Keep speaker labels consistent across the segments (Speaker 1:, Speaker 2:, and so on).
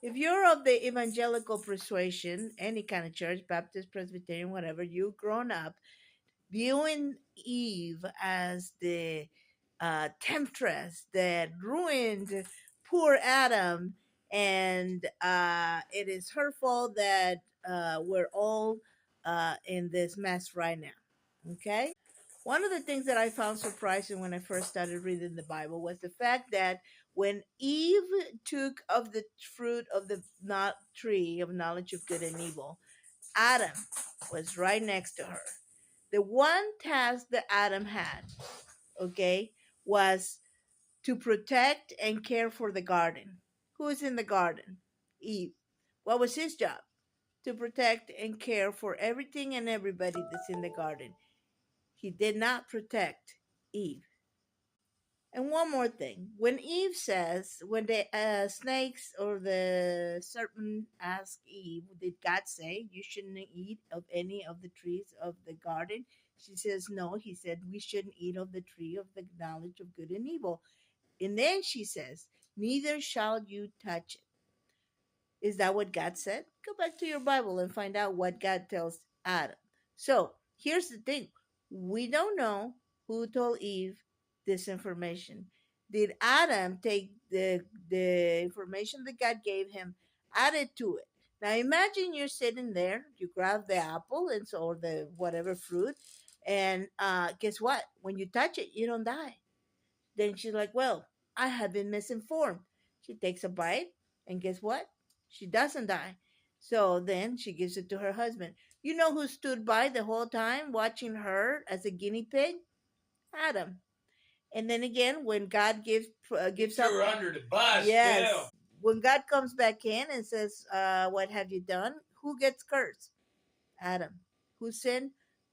Speaker 1: If you're of the evangelical persuasion, any kind of church, Baptist, Presbyterian, whatever, you've grown up viewing Eve as the temptress that ruined poor Adam, and it is her fault that we're all in this mess right now. Okay? One of the things that I found surprising when I first started reading the Bible was the fact that when Eve took of the fruit of the not tree of knowledge of good and evil, Adam was right next to her. The one task that Adam had, okay, was to protect and care for the garden. Who is in the garden? Eve. What was his job? To protect and care for everything and everybody that's in the garden. He did not protect Eve. And one more thing. When Eve says, when the snakes or the serpent ask Eve, did God say you shouldn't eat of any of the trees of the garden? She says, no, he said we shouldn't eat of the tree of the knowledge of good and evil. And then she says, neither shall you touch it. Is that what God said? Go back to your Bible and find out what God tells Adam. So here's the thing, we don't know who told Eve this information. Did Adam take the information that God gave him, add it to it? Now imagine you're sitting there, you grab the apple and so or the whatever fruit, and guess what? When you touch it, you don't die. Then she's like, well, I have been misinformed. She takes a bite, and guess what? She doesn't die. So then she gives it to her husband. You know who stood by the whole time watching her as a guinea pig? Adam. And then again, when God gives up,
Speaker 2: You're under the bus,
Speaker 1: yes,
Speaker 2: too.
Speaker 1: when God comes back in and says, "What have you done?" Who gets cursed? Adam. Who sinned?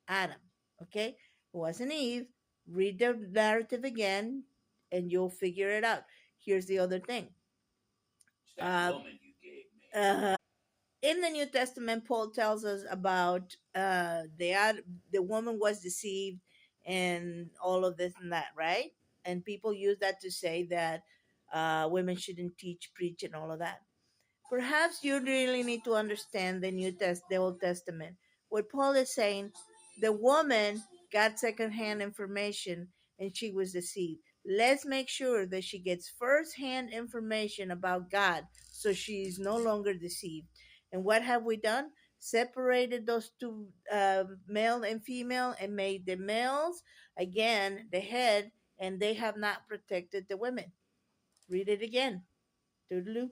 Speaker 1: Adam. Okay, it wasn't Eve. Read the narrative again, and you'll figure it out. Here's the other thing.
Speaker 2: It's that woman you gave me.
Speaker 1: In the New Testament, Paul tells us about the woman was deceived and all of this and that, right? And people use that to say that women shouldn't teach, preach, and all of that. Perhaps you really need to understand the Old Testament. What Paul is saying, the woman got secondhand information and she was deceived. Let's make sure that she gets first-hand information about God so she's no longer deceived. And what have we done? Separated those two, male and female, and made the males again the head, and they have not protected the women. Read it again. Toodaloo.